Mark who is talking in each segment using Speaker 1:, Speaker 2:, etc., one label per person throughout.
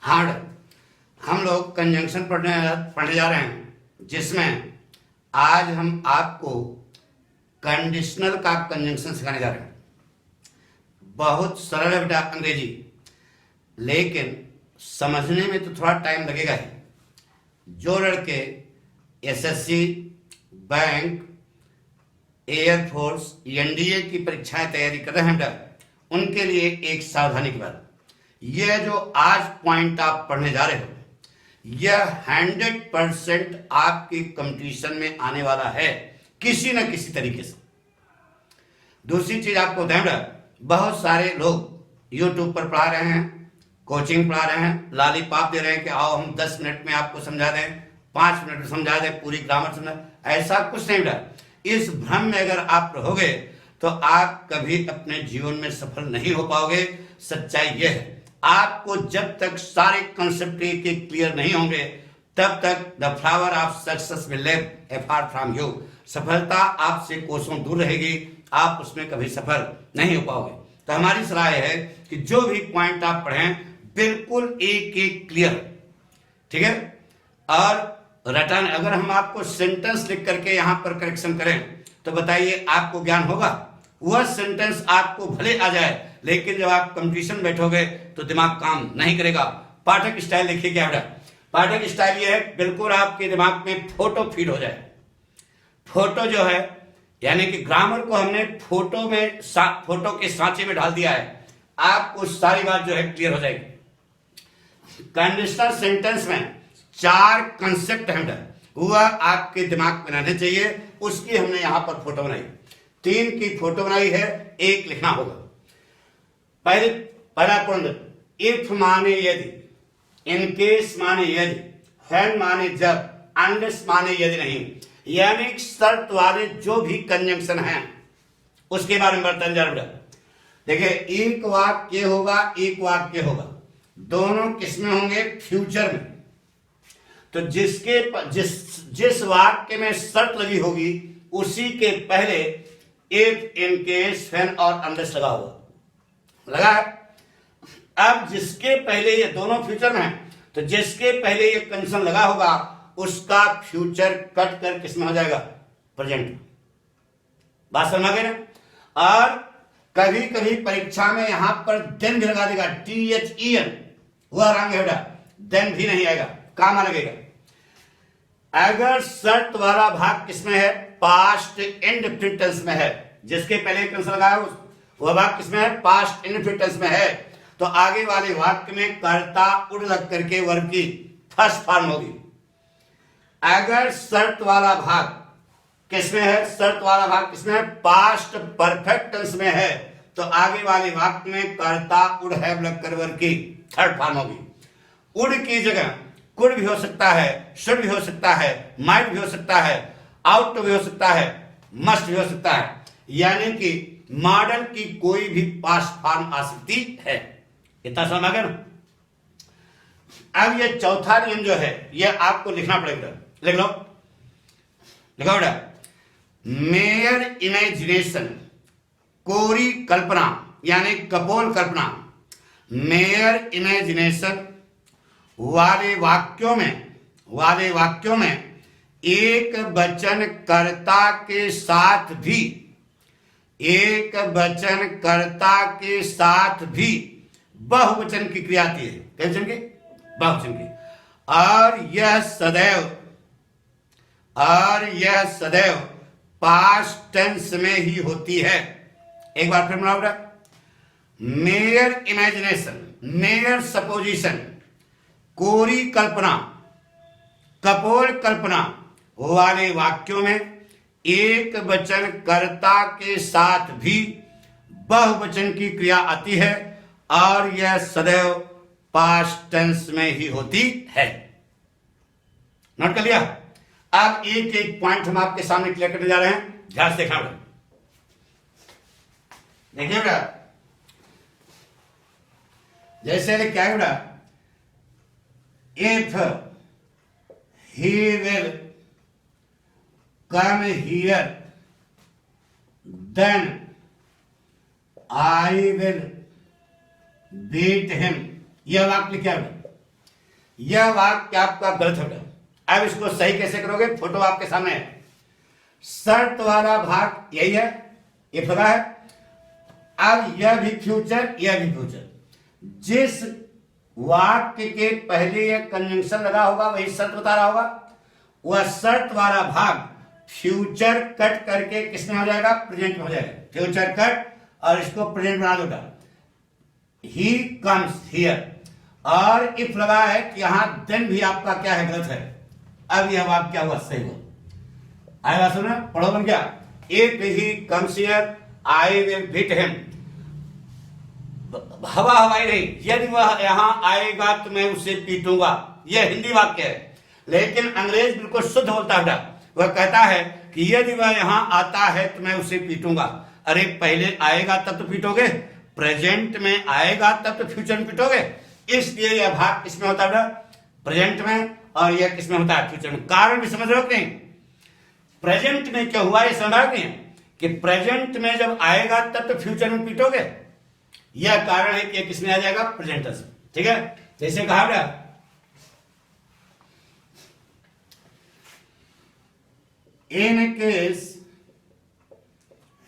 Speaker 1: Hard. हम लोग conjunction पढ़ने जा रहे हैं, जिसमें आज हम आपको कंडीशनल का कंजंक्शन सिखाने जा रहे हैं। बहुत सरल है बेटा अंग्रेजी, लेकिन समझने में तो थोड़ा टाइम लगेगा ही। जो लड़के एसएससी, बैंक, एयरफोर्स, एनडीए की परीक्षाएं तैयारी कर रहे हैं बेटा, उनके लिए एक सावधानी की बात, यह जो आज पॉइंट आप पढ़ने जा रहे हो, यह 100% आपकी कंपटीशन में आने वाला है किसी न किसी तरीके से। दूसरी चीज आपको ध्यान रख, बहुत सारे लोग यूट्यूब पर पढ़ा रहे हैं, कोचिंग पढ़ा रहे हैं, लॉलीपॉप दे रहे हैं कि आओ हम 10 मिनट में आपको समझा दें, 5 मिनट में समझा दें, पूरी ग्रामर समझा। ऐसा कुछ नहीं बेटा। इस भ्रम में अगर आप रहोगे तो आप कभी अपने जीवन में सफल नहीं हो पाओगे। सच्चाई यह है, आपको जब तक सारे कंसेप्ट के क्लियर नहीं होंगे तब तक the flower of success will live apart from you. सफलता आपसे कोसों दूर रहेगी, आप उसमें कभी सफल नहीं हो पाओगे। तो हमारी सलाह है कि जो भी पॉइंट आप पढ़ें बिल्कुल एक एक क्लियर, ठीक है। और रटन, अगर हम आपको सेंटेंस लिख करके यहां पर करेक्शन करें तो बताइए आपको ज्ञान होगा? वह सेंटेंस आपको भले आ जाए, लेकिन जब आप कंपटीशन बैठोगे तो दिमाग काम नहीं करेगा। पाठक स्टाइल देखिए क्या बेटा। पाठक स्टाइल ये है, बिल्कुल आपके दिमाग में फोटो फीड हो जाए। फोटो जो है यानी कि ग्रामर को हमने फोटो में फोटो के सांचे में डाल दिया है, आपको सारी बात जो है क्लियर हो जाएगी। कंडीशनल सेंटेंस में 4 कंसेप्ट हैं, वह आपके दिमाग में रहने चाहिए। उसकी हमने यहां पर फोटो बनाई, 3 की फोटो बनाई है, 1 लिखना होगा। पहला पॉइंट, इफ माने यदि, इनकेस माने यदि, व्हेन माने जब, अनलेस माने यदि नहीं, यानी शर्त वाले जो भी कंजंक्शन हैं उसके बारे में बर्तन जा रहा। देखिए, एक वाक्य होगा, एक वाक्य होगा, दोनों किसमें होंगे? फ्यूचर में। तो जिस वाक्य में शर्त लगी होगी उसी के पहले इफ, इन केस, व्हेन और अनलेस लगा होगा। लगा है? अब जिसके पहले ये दोनों फ्यूचर में है, तो जिसके पहले ये कंडीशन लगा होगा उसका फ्यूचर कट कर किसमें हो जाएगा? प्रेजेंट। बात समझ गए ना? और कभी कभी परीक्षा में यहां पर देन भी लगा देगा, THEN, वह रंग है बेटा, देन भी नहीं आएगा, काम लगेगा। अगर शर्त वाला भाग किसमें है? पास्ट इंडेफिनिट टेंस में है। जिसके पहले कंडीशन लगा है वह भाग किसमें है? पास्ट इंडेफिनिट टेंस में है। तो आगे वाले वाक्य में कर्ता उड़ लग करके वर्ब की फर्स्ट फॉर्म होगी। अगर शर्त वाला भाग किसमें है? शर्त वाला भाग किसमें है? पास्ट परफेक्ट टेंस में है। तो आगे वाले वाक्य में कर्ता उड़ हैव लग कर वर्ब की थर्ड फॉर्म होगी। उड़ की जगह कुड भी हो सकता है, शुड भी हो सकता है, माइट भी हो सकता है, आउट भी हो सकता है, मस्ट भी हो सकता है। यानी कि मॉडल की कोई भी पास्ट फॉर्म आ सकती है। इतना समझ गया ना? अब ये चौथा नियम जो है यह आपको लिखना पड़ेगा। लिख लो, लिखो बेटा। मेयर इमेजिनेशन, कोरी कल्पना यानी कपोल कल्पना, मेयर इमेजिनेशन वाले वाक्यों में एक वचन कर्ता के साथ भी, एक वचन कर्ता के साथ भी बहुवचन की क्रिया आती है। कैसे की? बहुवचन की। और यह सदैव पास्ट टेंस में ही होती है। एक बार फिर बनाओ बेटा। मेयर इमेजिनेशन, मेयर सपोजिशन, कोरी कल्पना, कपोल कल्पना वाले वाक्यों में एक वचन कर्ता के साथ भी बहुवचन की क्रिया आती है और यह सदैव पास्ट टेंस में ही होती है। नोट कर लिया? अब एक एक पॉइंट हम आपके सामने क्लियर करने जा रहे हैं, ध्यान से देखना। देखिए बेटा, जैसे क्या है बेटा? If he will come here then I will beat him. यह वाक्य क्या है? यह वाक्य आपका गलत हो गया। अब इसको सही कैसे करोगे, फोटो आपके सामने है। शर्त वाला भाग यही है, ये पता है। अब यह भी फ्यूचर, यह भी फ्यूचर। जिस वाक्य के पहले यह कंजंक्शन लगा होगा वही शर्त बता रहा होगा। वह शर्त वाला भाग फ्यूचर कट करके किसमें हो जाएगा, प्रेजेंट में हो जाएगा। फ्यूचर कट और इसको प्रेजेंट बना दो। ही कम्स हियर, और इफ लगा है कि यहां देन भी आपका क्या है, गलत है। अब यह वाक्य क्या हुआ, सही हुआ। आएगा सुना, पढ़ो बन गया। If he comes here I will beat him. हवा हवाई नहीं, यदि वह यहां आएगा तो मैं उसे पीटूंगा। यह हिंदी वाक्य है, लेकिन अंग्रेज बिल्कुल शुद्ध बोलता है। वह कहता है कि यदि वह यहां आता है तो मैं उसे पीटूंगा। अरे पहले आएगा तब तो पीटोगे, प्रेजेंट में आएगा तब तो फ्यूचर में पीटोगे। इसलिए यह भाग किसमें होता है, प्रेजेंट में, और यह किसमें होता है, फ्यूचर में। कारण भी समझ रहे हो कि नहीं, प्रेजेंट में क्या हुआ यह समझ नहीं है कि प्रेजेंट में जब आएगा तब तो फ्यूचर में पीटोगे। यह कारण है कि किसमें आ जाएगा, प्रेजेंट। ठीक है, जैसे कहा गया in case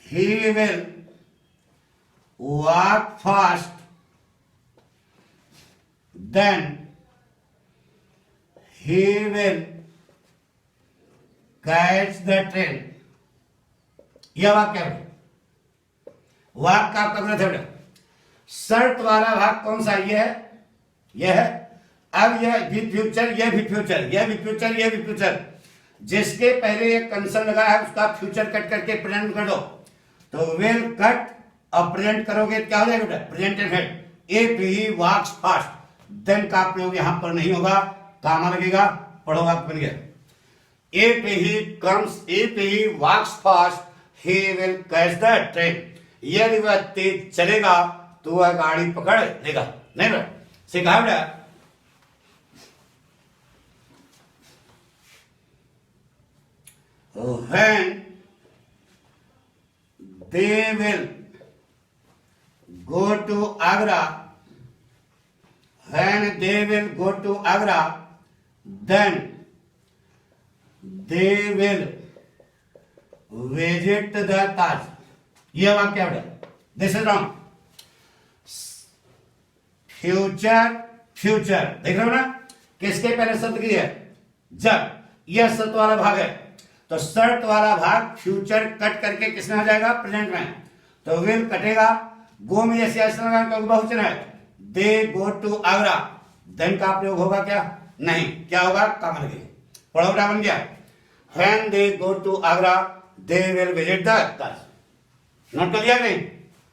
Speaker 1: he will walk fast, then he will catch the train। यह वाक्य है, वाक्य आपका गलत है। शर्त वाला भाग कौन सा, यह है, यह है। अब यह भी फ्यूचर, यह भी फ्यूचर, यह भी फ्यूचर, यह भी फ्यूचर। जिसके पहले एक कंसर्न लगा है उसका फ्यूचर कट करके प्रेजेंट कर दो, तो विल कट और प्रेजेंट करोगे क्या हो जाएगा, present infinite. If he walks fast, then का प्रयोग यहां पर नहीं होगा, कामा लगेगा। पढ़ो, वाक्य बन गया। If he comes, if he walks fast he will catch the train. यदि वह तेज चलेगा तो वह गाड़ी पकड़ लेगा। नहीं बेटा, सिखा बेटा। When they will go to Agra, when they will go to Agra, then they will visit the Taj। यह वाक्य है, this is wrong. Future, future देख रहे हो ना, किसके पहले शब्द की है, जब। यह शर्त वाला भाग है, तो शर्त वाला भाग फ्यूचर कट करके किसमें हो जाएगा, प्रेजेंट में। तो विल कटेगा, गो में जैसे ऐसा लगा क्योंकि बहुवचन है। दे गो टू आगरा, देन का प्रयोग होगा क्या, नहीं, क्या होगा, काम लगेगा। पढ़ो बेटा, बन गया। When they go to Agra they will visit the Taj. Note कर लिया नहीं,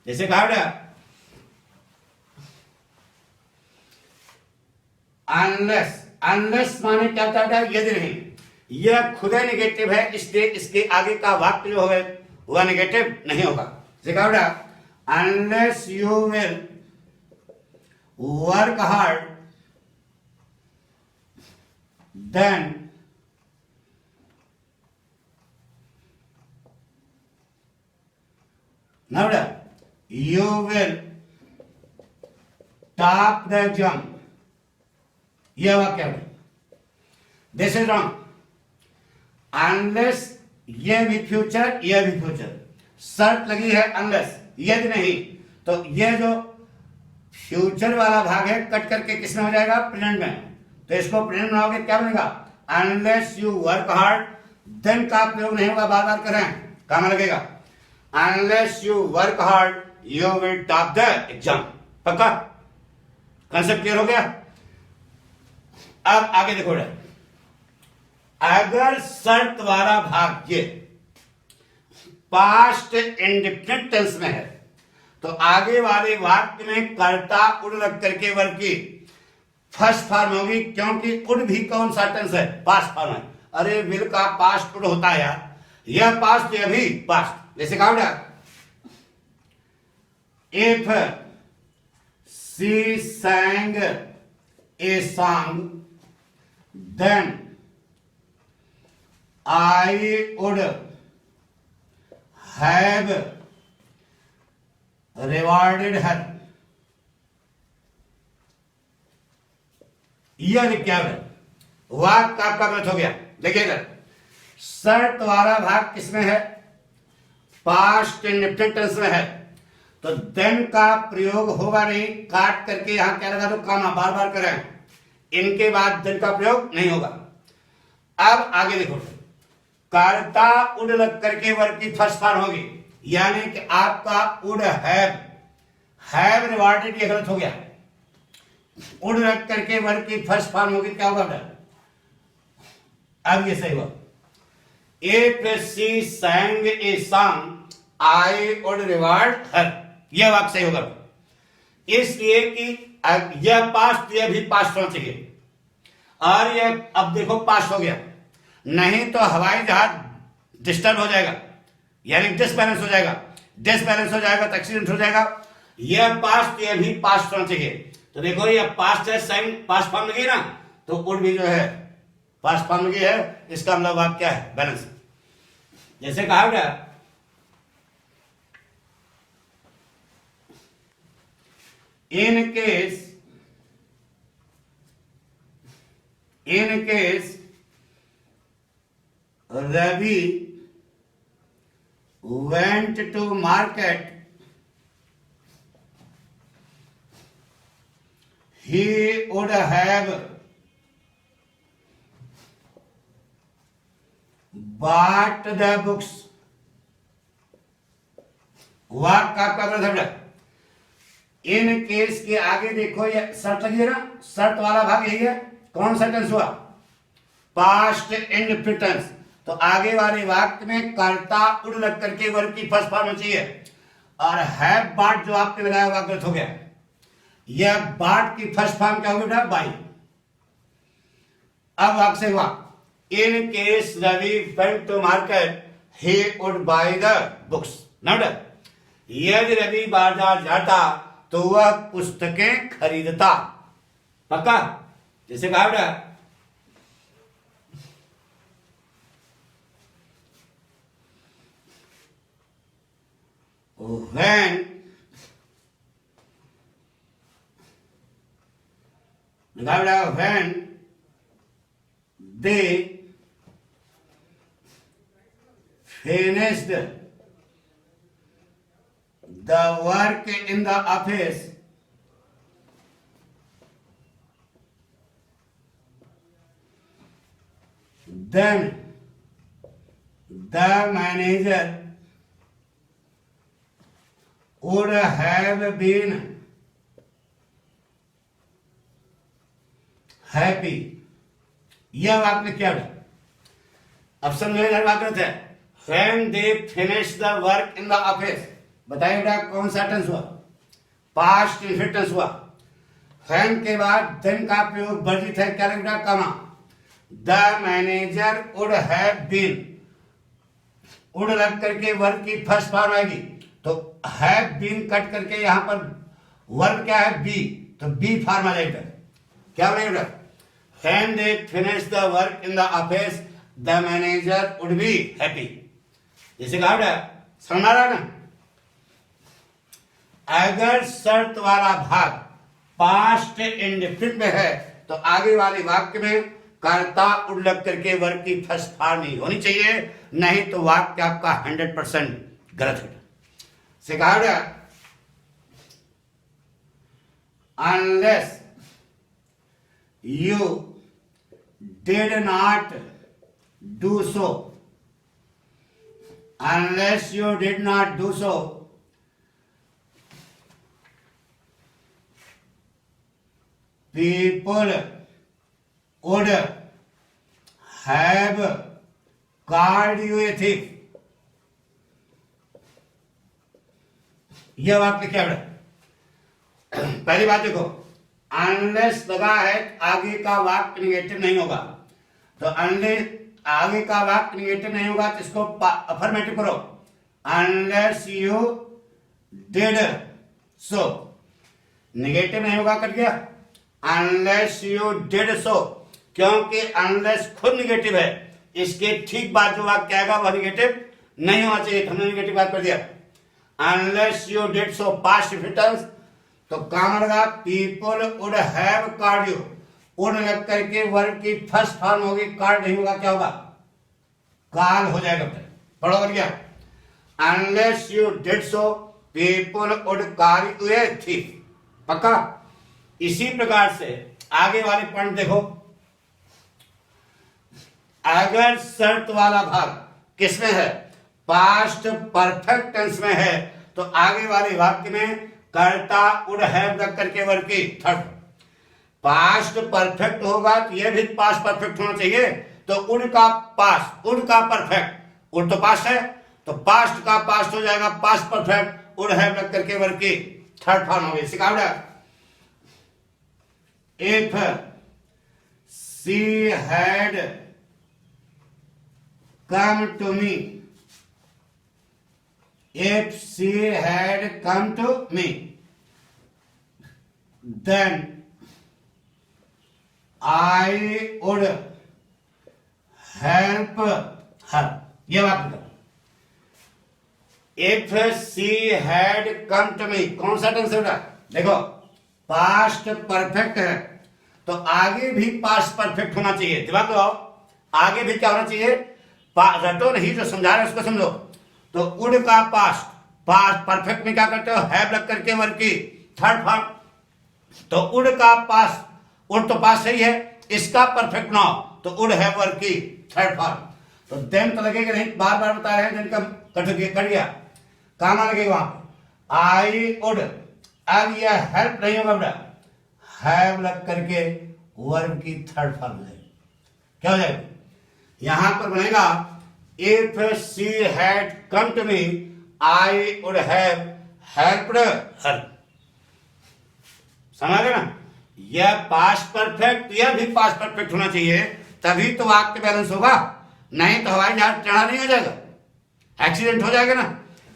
Speaker 1: जैसे कहा बेटा अनलेस, अनलेस माने क्या होता है, यदि नहीं। यह खुद नेगेटिव है, इसलिए इसके आगे का वाक्य जो होगा वह नेगेटिव नहीं होगा। देखा बेटा, unless you will work hard then ना बेटा, you will top the exam. यह वाक्य है, दिस इज रॉन्ग। अनलेस, ये भी फ्यूचर, ये भी फ्यूचर, शर्त लगी है अनलेस, यदि नहीं, तो ये जो फ्यूचर वाला भाग है कट करके किसमें हो जाएगा, प्रेजेंट में। तो इसको प्रेजेंट बनाओगे क्या बनेगा, unless you work hard, then का प्रयोग नहीं होगा, बार बार करें, काम लगेगा। Unless you work hard you will top the exam. पक्का, कंसेप्ट क्लियर हो गया। अब आगे देखो, अगर शर्त वाला भाग ये पास्ट इंडिफिनिट टेंस में है तो आगे वाले वाक्य में कर्ता उड लग करके वर्ब की फर्स्ट फॉर्म होगी, क्योंकि उड भी कौन सा टेंस है, पास्ट फॉर्म है। अरे विल का पास्ट उड होता है यार, यह पास्ट, यह भी पास्ट। जैसे कहा बेटा, if she sang a song then I would have rewarded her। यह क्या है, वाक्य आपका गलत हो गया। देखिएगा, शर्त वाला भाग किसमें है, पास्ट इंडेफिनिट टेंस में है, तो देन का प्रयोग होगा नहीं। काट करके यहां क्या लगा दो, कामा, बार बार करें, इनके बाद देन का प्रयोग नहीं होगा। अब आगे देखो, कर्ता उड लग करके वर्ग की फर्स्ट फॉर्म होगी, यानी कि आपका उड हैव रिवार्डेड, ये गलत हो गया। उड लग करके वर्ग की फर्स्ट फॉर्म होगी, क्या होगा बेटा, अब ये सही हुआ। If she sang a song I would reward her, यह वाक्य सही होगा, इसलिए कि यह पास्ट, यह भी पास्ट होना चाहिए, और यह अब देखो पास्ट हो गया, नहीं तो हवाई जहाज डिस्टर्ब हो जाएगा, यानी डिसबैलेंस हो जाएगा, डिसबैलेंस हो जाएगा तो एक्सीडेंट हो जाएगा। यह पास्ट, यह भी पास्ट होना चाहिए, तो देखो यह पास्ट है, साइन पास्ट फॉर्म लगी ना, तो वुड भी जो है पास्ट फॉर्म लगी है, इसका मतलब वाक्य क्या है, बैलेंस। जैसे कहा गया, in case Ravi went to market, he would have bought the books। वाक्य आपका गलत है। इन केस के आगे देखो, ये शर्त लगी है ना, शर्त वाला भाग यही है, कौन सा टेंस हुआ, पास्ट इंडेफिनिट टेंस, तो आगे वाले वाक्य में कर्ता उड लग करके वर्ग की फर्स्ट फॉर्म चाहिए, और हैव बॉट जो आपने लगाया हुआ गलत हो गया। यह बॉट की फर्स्ट फॉर्म क्या होगी बेटा, बाई। अब वाक्य से हुआ, in case Ravi went to market he would buy the books. Note, यदि रवि बाजार जाता तो वह पुस्तकें खरीदता, पक्का। जैसे कहा बेटा, when they finished the work in the office, then the manager would have been happy। यह वाक्य क्या है, अब समझे वाक्य है, when they finished the work in the office, बताइए बेटा कौन सा टेंस हुआ, पास्ट इंडेफिनिट टेंस हुआ। when के बाद then का प्रयोग वर्जित है, क्या लगेगा, comma. The manager would have been, उड लग करके वर्ग की फर्स्ट फॉर्म आएगी, तो हैव बीन कट करके यहां पर वर्ग क्या है, बी, तो बी फॉर्म आ जाएगा, क्या बनेगा, when they finish the work in the office the manager would be happy। जैसे कहा बेटा, समझ आ रहा है ना। अगर शर्त वाला भाग पास्ट इंडेफिनिट में है, तो आगे वाले वाक्य में कर्ता उड लग करके वर्ग की फर्स्ट फॉर्म नहीं होनी चाहिए, नहीं तो वाक्य आपका 100% गलत है। सिखाया, unless you did not do so, unless you did not do so, people would have called you a thief। यह वाक्य क्या है, पहली बात देखो, अनलेस लगा है, आगे का वाक्य निगेटिव नहीं होगा, तो अनलेस आगे का वाक्य निगेटिव नहीं होगा तो इसको अफर्मेटिव करो, unless you did so, negative नहीं होगा, कट गया, अनलेस यू डिड सो, क्योंकि अनलेस खुद निगेटिव है, इसके ठीक बाद जो वाक्य आएगा वह निगेटिव नहीं होना चाहिए, हमने निगेटिव बात कर दिया। Unless you did so past indefinite, तो काम लगा, people would have called you, उड़ लग करके वर्ग की फर्स्ट फॉर्म होगी, कार्ड नहीं होगा, क्या होगा? काल हो जाएगा। पढ़ो कर क्या? Unless you did so people would call U a thief. पक्का? इसी प्रकार से आगे वाले पॉइंट देखो। अगर शर्त वाला भाग किसमें है? पास्ट परफेक्ट टेंस में है, तो आगे वाले वाक्य में कर्ता वुड हैव लग करके वर्ग की थर्ड। पास्ट परफेक्ट होगा तो यह भी पास्ट परफेक्ट होना चाहिए। तो उड का पास्ट, उड का परफेक्ट, उड तो पास्ट है, तो पास्ट का पास्ट हो जाएगा पास्ट परफेक्ट, वुड हैव लग करके वर्ग की थर्ड फॉर्म होगी। सिखा if she had come to me, if she had come to me, then I would help her. ये बात करो। If she had come to me, कौन सा टेंस होगा? देखो पास्ट परफेक्ट है, तो आगे भी पास्ट परफेक्ट होना चाहिए। दिमाग लगाओ, आगे भी क्या होना चाहिए? रटो नहीं, जो समझा रहे उसको समझो। तो उड का पास्ट, पास्ट परफेक्ट में क्या करते हो? हैव लग करके वर्ग की थर्ड फॉर्म। तो उड का पास्ट, उड तो पास्ट सही है, इसका परफेक्ट नाउ, तो उड हैव वर्ग की थर्ड फॉर्म। तो देन तो लगेगा नहीं, बार बार बता रहे हैं, देन का कट गया, काम आ लगेगा वहां पे। आई उड, अब यह हेल्प नहीं होगा बेटा, हैव लग करके वर्ब की थर्ड फॉर्म है। क्या हो जाएगा? यहां पर बनेगा if she had come to me I would have helped her. समझ गए ना? यह पास्ट परफेक्ट, यह भी पास्ट परफेक्ट होना चाहिए, तभी तो वाक्य बैलेंस होगा। नहीं तो हवाई जहाज चढ़ा नहीं हो जाएगा, एक्सीडेंट हो जाएगा ना।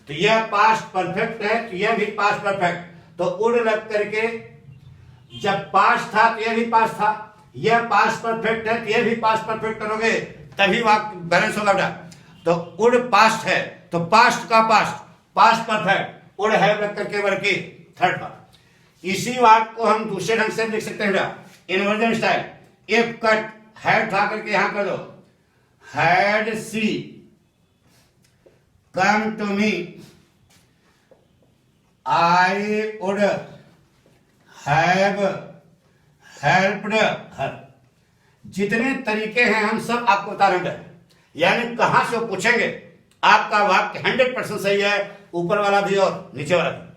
Speaker 1: तो यह पास्ट परफेक्ट है, तो यह भी पास्ट परफेक्ट, तो उड़ लग करके जब पास्ट था तो यह भी पास्ट था, यह पास्ट परफेक्ट है तो यह भी पास्ट परफेक्ट करोगे तभी वाक्य बैलेंस होगा बेटा। तो उड़ पास्ट है, तो पास्ट का पास्ट, पास्ट परफेक्ट, उड़ है लग करके वर्ग की थर्ड पार्ट। इसी वाक्य को हम दूसरे ढंग से लिख सकते हैं बेटा, inversion style. If cut had था करके यहां कर दो, had she come to me I would have helped her. जितने तरीके हैं हम सब आपको बता रहे हैं, यानी कहां से वो पूछेंगे आपका वाक्य 100% सही है, ऊपर वाला भी और नीचे वाला भी।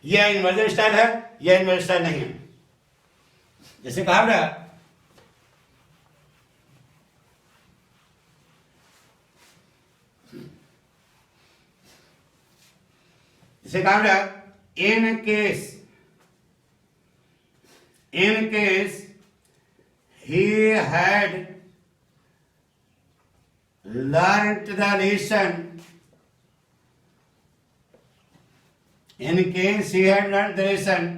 Speaker 1: यह इन्वर्जन स्टाइल है, यह इन्वर्जन स्टाइल नहीं है। जैसे कहा ना, जैसे कहा ना, in case he had learnt the lesson, in case he had learnt the lesson,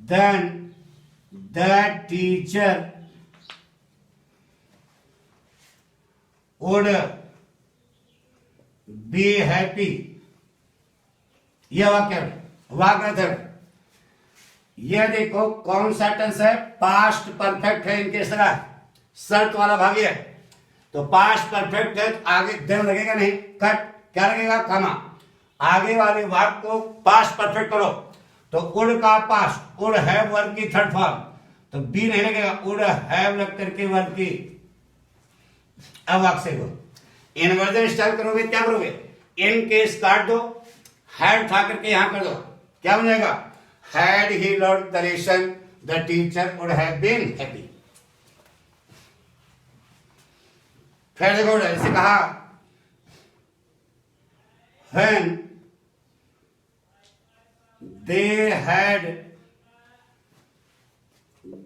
Speaker 1: then the teacher would be happy। यह वाक्य है। यह देखो कौन सा टेंस है? पास्ट परफेक्ट है, इनके तरह शर्त वाला भाग है। तो पास्ट परफेक्ट है, तो आगे देन लगेगा नहीं, कट क्या लगेगा? कमा। आगे वाले वाक्य को पास्ट परफेक्ट करो, तो उड़ का पास्ट, उड़ हैव वर्ग की थर्ड फॉर्म, तो बी नहीं लगेगा, उड़ हैव लग करके वर्ग की। अब वाक्य को इन्वर्जन स्टाइल करोगे, क्या करोगे? इन केस काट दो, हैड था करके यहां कर दो, क्या बन जाएगा? Had he learned the lesson, the teacher would have been happy। फिर देखो ऐसे कहा, when they had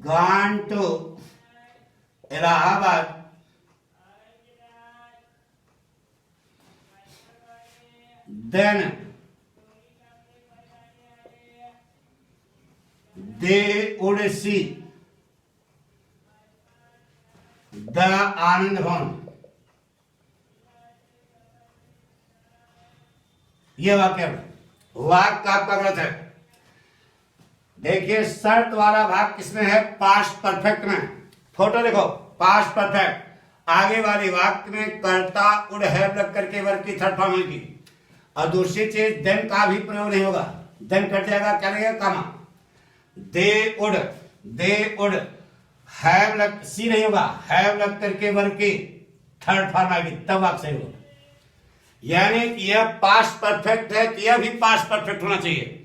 Speaker 1: gone to Allahabad, then they would see the Anand Bhavan। यह वाक्य का आपका गलत है। देखिए शर्त वाला भाग किसमें है? पास्ट परफेक्ट में। फोटो देखो, पास्ट परफेक्ट, आगे वाले वाक्य में कर्ता वुड हैव लग करके वर्ग की थर्ड फॉर्म होगी। और दूसरी चीज देन का भी प्रयोग नहीं होगा, देन कट जाएगा, क्या लगेगा? कामा। दे वुड हैव लग, सी नहीं होगा, हैव लग करके वर्ग की थर्ड फॉर्म आएगी, तब वाक्य सही होगा। यानी कि यह पास्ट परफेक्ट है, कि यह भी पास्ट परफेक्ट होना चाहिए।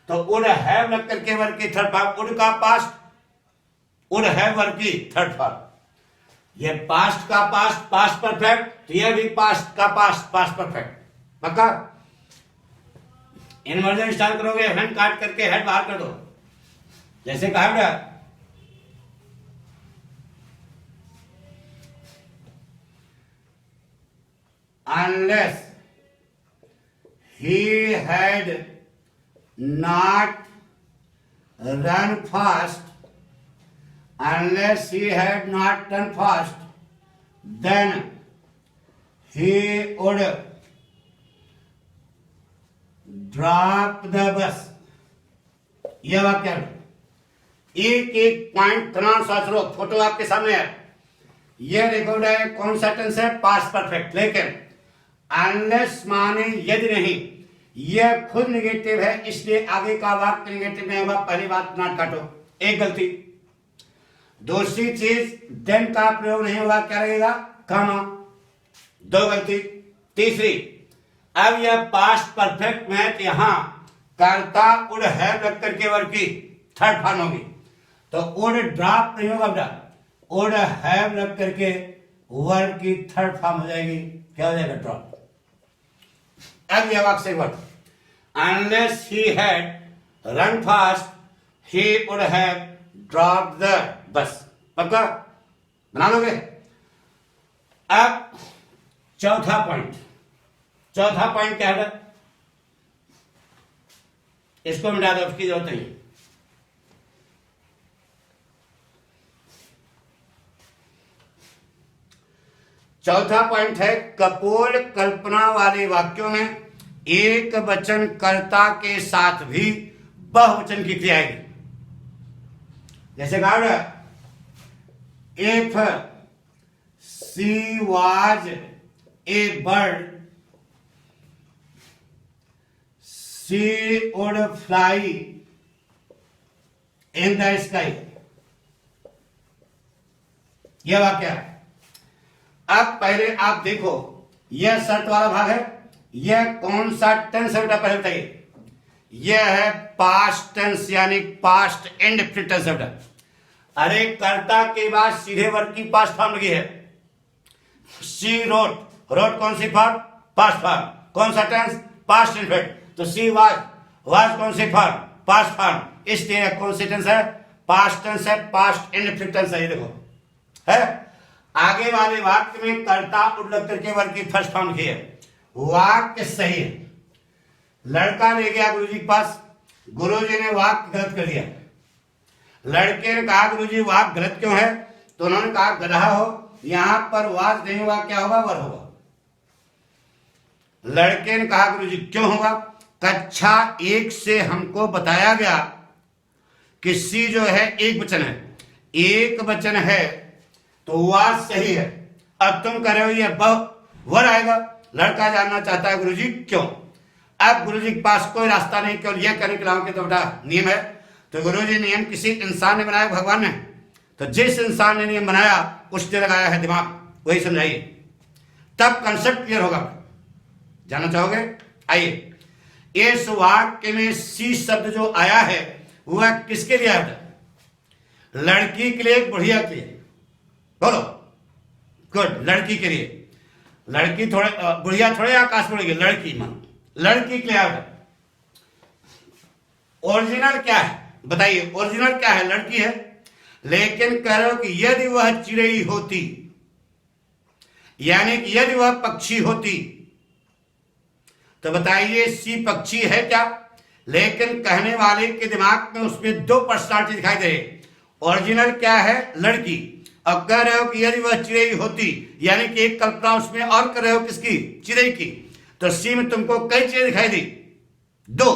Speaker 1: तो वुड हैव लग करके वर्ग की थर्ड फॉर्म, वुड का पास्ट, वुड हैव वर्ग की थर्ड फॉर्म। ये पास्ट का पास्ट, पास्ट परफेक्ट, तो यह भी पास्ट का पास्ट, पास्ट परफेक्ट। पक्का? इन्वर्जन स्टार्ट करोगे, हेड काट करके हेड बाहर कर दो, जैसे कहा बेटा unless he had not run fast, unless he had not run fast, then he would drop the bus. यह वाक्य एक एक पॉइंट ध्यान सोच लो, फोटो आपके सामने है। यह देखो कौन सा टेंस है? Past perfect. लेकिन अनलेस माने यदि नहीं, यह खुद निगेटिव है, इसलिए आगे का वाक्य निगेटिव नहीं होगा। पहली बात नॉट काटो, एक गलती। दूसरी चीज देन का प्रयोग नहीं होगा, क्या लगेगा? कामा, दो गलती। तीसरी, अब यह पास्ट परफेक्ट में, यहां कर्ता वुड हैव लग करके वर्ग की थर्ड फॉर्म होगी, तो वुड ड्रॉप नहीं होगा बेटा, वुड हैव लग करके वर्ग की थर्ड फॉर्म हो जाएगी, क्या हो जाएगा? ड्रॉप। अब यह वाक्य से word, unless he had run fast he would have drop the bus. पक्का? बना लोगे? अब चौथा पॉइंट, चौथा पॉइंट क्या है? इसको मिटा दो, उसकी जरूरत नहीं। चौथा पॉइंट है कपोल कल्पना वाले वाक्यों में एक वचन कर्ता के साथ भी बहुवचन की क्रिया आएगी। जैसे कहा, if she was a bird she would fly in the sky. यह वाक्य है। अब पहले आप देखो, यह शर्त वाला भाग है, यह कौन सा टेंस है बेटा? पहले बताइए। यह है पास्ट टेंस, यानी पास्ट इंडेफिनिट टेंस है बेटा। अरे कर्ता के बाद सीधे वर्ग की पास्ट फॉर्म लगी है। सी रोट, रोट कौन सी फॉर्म? Past form. कौन सा टेंस? Past indefinite. तो सी वाज, वाज कौन सी फॉर्म? Past form. इसलिए कौन सी टेंस है? पास्ट टेंस है, पास्ट इंडेफिनिट टेंस है। ये देखो है, आगे वाले वाक्य में कर्ता वुड लग करके वर्ग की फर्स्ट फॉर्म की है। वाक्य सही है। लड़का ले गया गुरुजी के पास, गुरुजी ने वाक्य गलत कर दिया। लड़के ने कहा गुरुजी वाक्य गलत क्यों है? तो उन्होंने कहा गधा हो, यहां पर वाज नहीं हुआ, क्या होगा? वर होगा। लड़के ने कहा गुरुजी क्यों होगा? कक्षा 1 से हमको बताया गया कि सी जो है एक वचन है, एक वचन है, तो वाज सही है। अब तुम कह रहे हो ये वर आएगा। लड़का जानना चाहता है गुरुजी क्यों। अब गुरुजी के पास कोई रास्ता नहीं, केवल यह करने के लाओ कि तो बेटा नियम है। तो गुरुजी नियम किसी इंसान ने बनाया, भगवान ने? तो जिस इंसान ने नियम बनाया उसने लगाया है दिमाग, वही समझाइए, तब कंसेप्ट क्लियर होगा। जानना चाहोगे? आइए, इस वाक्य में सी शब्द जो आया है वह किसके लिए आया? लड़की के लिए, बुढ़िया के लिए? बोलो। गुड, लड़की के लिए। लड़की थोड़े, बुढ़िया थोड़े आकाश पड़ेगी, लड़की मन, लड़की के लिए आया। ओरिजिनल क्या है बताइए? ओरिजिनल क्या है? लड़की है। लेकिन कह रहे हो कि यदि वह चिड़ै होती, यानी कि यदि वह पक्षी होती, तो बताइए सी पक्षी है क्या? लेकिन कहने वाले के दिमाग में उसमें दो पर्सनालिटी दिखाई दे रही। ओरिजिनल क्या है? लड़की। अब कह रहे हो कि यदि वह चिड़ै होती, यानी कि एक कल्पना उसमें और कर रहे हो किसकी? चिड़ै की। तो सी में तुमको कई चीजें दिखाई दी? दो।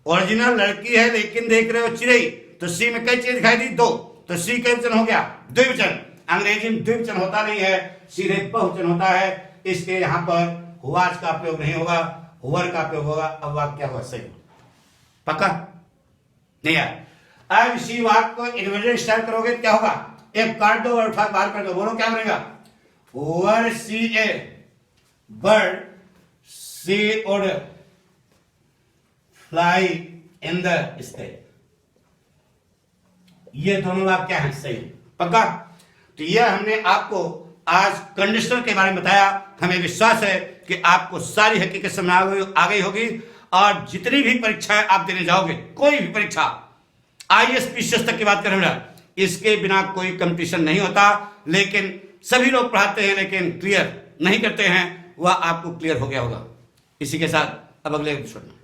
Speaker 1: ओरिजिनल लड़की है लेकिन देख रहे हो चिड़ई, तो सी में कई चीज दिखाई दी? 2, तो सी का वचन हो गया द्विवचन। अंग्रेजी में द्विवचन होता नहीं है, सीधे बहुवचन होता है, इसलिए यहां पर वाज का प्रयोग नहीं होगा, वर का प्रयोग होगा। अब वाक्य क्या हुआ? सही पक्का नहीं यार। अब इसी वाक्य को इंडिविजुअल स्टाइल करोगे क्या होगा? एक काट दो और उठा बाहर कर दो, बोलो क्या बनेगा? Were she a bird she would fly in the sky. ये दोनों वाक्य हैं सही पक्का। तो यह हमने आपको आज कंडीशनर के बारे में बताया। हमें विश्वास है कि आपको सारी हकीकत समझ आ गई होगी, और जितनी भी परीक्षाएं आप देने जाओगे, कोई भी परीक्षा, आईएएस पीसीएस तक की बात करें बेटा, इसके बिना कोई कंपटीशन नहीं होता। लेकिन सभी लोग पढ़ाते हैं लेकिन क्लियर नहीं करते हैं, वह आपको क्लियर हो गया होगा। इसी के साथ अब अगले एपिसोड में